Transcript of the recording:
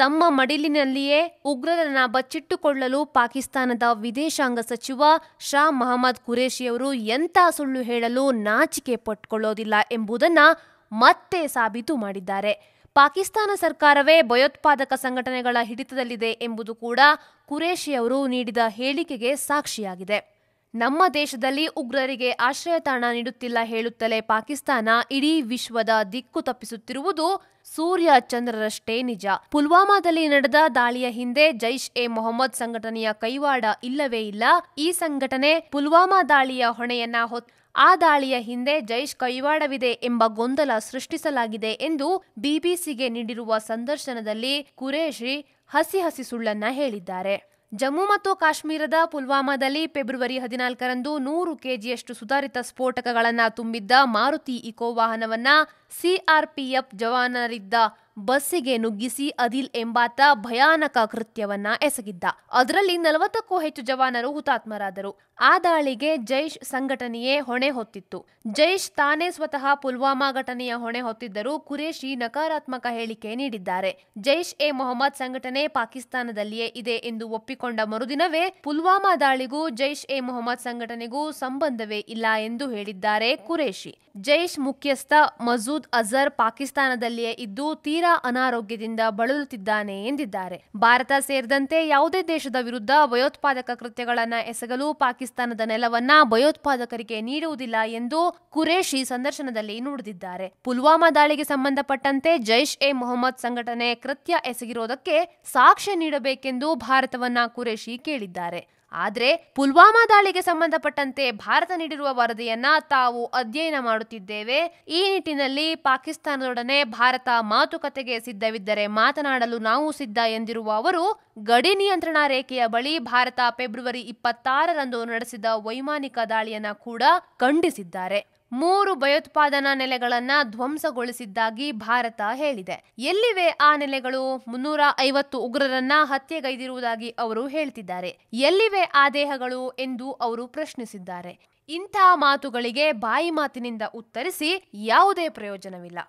ತಮ್ಮ ಮಡಿಲಿನಲ್ಲಿಯೇ ಉಗ್ರರನ್ನ ಬಚ್ಚಿಟ್ಟುಕೊಳ್ಳಲು ಪಾಕಿಸ್ತಾನದ ವಿದೇಶಾಂಗ ಸಚಿವ ಶಾ ಮಹಮ್ಮದ್ ಖುರೇಷಿಯವರು ಎಂಥ ಸುಳ್ಳು ಹೇಳಲು ನಾಚಿಕೆ ಪಟ್ಟುಕೊಳ್ಳೋದಿಲ್ಲ ಎಂಬುದನ್ನ ಮತ್ತೆ ಸಾಬೀತು ಮಾಡಿದ್ದಾರೆ. ಪಾಕಿಸ್ತಾನ ಸರ್ಕಾರವೇ ಭಯೋತ್ಪಾದಕ ಸಂಘಟನೆಗಳ ಹಿಡಿತದಲ್ಲಿದೆ ಎಂಬುದು ಕೂಡ ಖುರೇಷಿಯವರು ನೀಡಿದ ಹೇಳಿಕೆಗೆ ಸಾಕ್ಷಿಯಾಗಿದೆ. ನಮ್ಮ ದೇಶದಲ್ಲಿ ಉಗ್ರರಿಗೆ ಆಶ್ರಯ ತಾಣ ನೀಡುತ್ತಿಲ್ಲ ಹೇಳುತ್ತಲೇ ಪಾಕಿಸ್ತಾನ ಇಡೀ ವಿಶ್ವದ ದಿಕ್ಕು ತಪ್ಪಿಸುತ್ತಿರುವುದು ಸೂರ್ಯ ಚಂದ್ರರಷ್ಟೇ ನಿಜ. ಪುಲ್ವಾಮಾದಲ್ಲಿ ನಡೆದ ದಾಳಿಯ ಹಿಂದೆ ಜೈಷ್ ಎ ಮೊಹಮ್ಮದ್ ಸಂಘಟನೆಯ ಕೈವಾಡ ಇಲ್ಲವೇ ಇಲ್ಲ. ಈ ಸಂಘಟನೆ ಪುಲ್ವಾಮಾ ದಾಳಿಯ ಹೊಣೆಯನ್ನ ಆ ದಾಳಿಯ ಹಿಂದೆ ಜೈಷ್ ಕೈವಾಡವಿದೆ ಎಂಬ ಗೊಂದಲ ಸೃಷ್ಟಿಸಲಾಗಿದೆ ಎಂದು ಬಿಬಿಸಿಗೆ ನೀಡಿರುವ ಸಂದರ್ಶನದಲ್ಲಿ ಖುರೇಷಿ ಹಸಿ ಸುಳ್ಳನ್ನ ಹೇಳಿದ್ದಾರೆ. ಜಮ್ಮು ಮತ್ತು ಕಾಶ್ಮೀರದ ಪುಲ್ವಾಮಾದಲ್ಲಿ ಫೆಬ್ರವರಿ 14ರಂದು 100 ಕೆಜಿಯಷ್ಟು ಸುಧಾರಿತ ಸ್ಫೋಟಕಗಳನ್ನು ತುಂಬಿದ್ದ ಮಾರುತಿ ಇಕೋ ವಾಹನವನ್ನ ಸಿಆರ್ಪಿಎಫ್ ಜವಾನರಿದ್ದ ಬಸ್ಸಿಗೆ ನುಗ್ಗಿಸಿ ಅದಿಲ್ ಎಂಬಾತ ಭಯಾನಕ ಕೃತ್ಯವನ್ನ ಎಸಗಿದ್ದ. ಅದರಲ್ಲಿ 40ಕ್ಕೂ ಹೆಚ್ಚು ಜವಾನರು ಹುತಾತ್ಮರಾದರು. ಆ ದಾಳಿಗೆ ಜೈಷ್ ಸಂಘಟನೆಯೇ ಹೊಣೆ ಹೊತ್ತಿತ್ತು. ಜೈಷ್ ತಾನೇ ಸ್ವತಃ ಪುಲ್ವಾಮಾ ಘಟನೆಯ ಹೊಣೆ ಹೊತ್ತಿದ್ದರೂ ಖುರೇಷಿ ನಕಾರಾತ್ಮಕ ಹೇಳಿಕೆ ನೀಡಿದ್ದಾರೆ. ಜೈಷ್ ಎ ಮೊಹಮ್ಮದ್ ಸಂಘಟನೆ ಪಾಕಿಸ್ತಾನದಲ್ಲಿಯೇ ಇದೆ ಎಂದು ಒಪ್ಪಿಕೊಂಡ ಮರುದಿನವೇ ಪುಲ್ವಾಮಾ ದಾಳಿಗೂ ಜೈಷ್ ಎ ಮೊಹಮ್ಮದ್ ಸಂಘಟನೆಗೂ ಸಂಬಂಧವೇ ಇಲ್ಲ ಎಂದು ಹೇಳಿದ್ದಾರೆ ಖುರೇಷಿ. ಜೈಷ್ ಮುಖ್ಯಸ್ಥ ಮಸೂದ್ ಅಜರ್ ಪಾಕಿಸ್ತಾನದಲ್ಲಿಯೇ ಇದ್ದು ತೀರಾ ಅನಾರೋಗ್ಯದಿಂದ ಬಳಲುತ್ತಿದ್ದಾನೆ ಎಂದಿದ್ದಾರೆ. ಭಾರತ ಸೇರಿದಂತೆ ಯಾವುದೇ ದೇಶದ ವಿರುದ್ಧ ಭಯೋತ್ಪಾದಕ ಕೃತ್ಯಗಳನ್ನ ಎಸಗಲು ಪಾಕಿಸ್ತಾನದ ನೆಲವನ್ನ ಭಯೋತ್ಪಾದಕರಿಗೆ ನೀಡುವುದಿಲ್ಲ ಎಂದು ಖುರೇಷಿ ಸಂದರ್ಶನದಲ್ಲಿ ನುಡಿದಿದ್ದಾರೆ. ಪುಲ್ವಾಮಾ ದಾಳಿಗೆ ಸಂಬಂಧಪಟ್ಟಂತೆ ಜೈಷ್ ಎ ಮೊಹಮ್ಮದ್ ಸಂಘಟನೆ ಕೃತ್ಯ ಎಸಗಿರೋದಕ್ಕೆ ಸಾಕ್ಷ್ಯ ನೀಡಬೇಕೆಂದು ಭಾರತವನ್ನ ಖುರೇಷಿ ಕೇಳಿದ್ದಾರೆ. ಆದರೆ ಪುಲ್ವಾಮಾ ದಾಳಿಗೆ ಸಂಬಂಧಪಟ್ಟಂತೆ ಭಾರತ ನೀಡಿರುವ ವರದಿಯನ್ನ ತಾವು ಅಧ್ಯಯನ ಮಾಡುತ್ತಿದ್ದೇವೆ. ಈ ನಿಟ್ಟಿನಲ್ಲಿ ಪಾಕಿಸ್ತಾನದೊಡನೆ ಭಾರತ ಮಾತುಕತೆಗೆ ಸಿದ್ಧವಿದ್ದರೆ ಮಾತನಾಡಲು ನಾವು ಸಿದ್ಧ ಎಂದಿರುವ ಅವರು ಗಡಿ ನಿಯಂತ್ರಣ ರೇಖೆಯ ಬಳಿ ಭಾರತ ಫೆಬ್ರವರಿ 26ರಂದು ನಡೆಸಿದ ವೈಮಾನಿಕ ದಾಳಿಯನ್ನ ಕೂಡ ಖಂಡಿಸಿದ್ದಾರೆ. 3 ಭಯೋತ್ಪಾದನಾ ನೆಲೆಗಳನ್ನ ಧ್ವಂಸಗೊಳಿಸಿದ್ದಾಗಿ ಭಾರತ ಹೇಳಿದೆ. ಎಲ್ಲಿವೆ ಆ ನೆಲೆಗಳು? 350 ಉಗ್ರರನ್ನ ಹತ್ಯೆಗೈದಿರುವುದಾಗಿ ಅವರು ಹೇಳ್ತಿದ್ದಾರೆ. ಎಲ್ಲಿವೆ ಆ ದೇಹಗಳು ಎಂದು ಅವರು ಪ್ರಶ್ನಿಸಿದ್ದಾರೆ. ಇಂಥ ಮಾತುಗಳಿಗೆ ಬಾಯಿ ಮಾತಿನಿಂದ ಉತ್ತರಿಸಿ ಯಾವುದೇ ಪ್ರಯೋಜನವಿಲ್ಲ.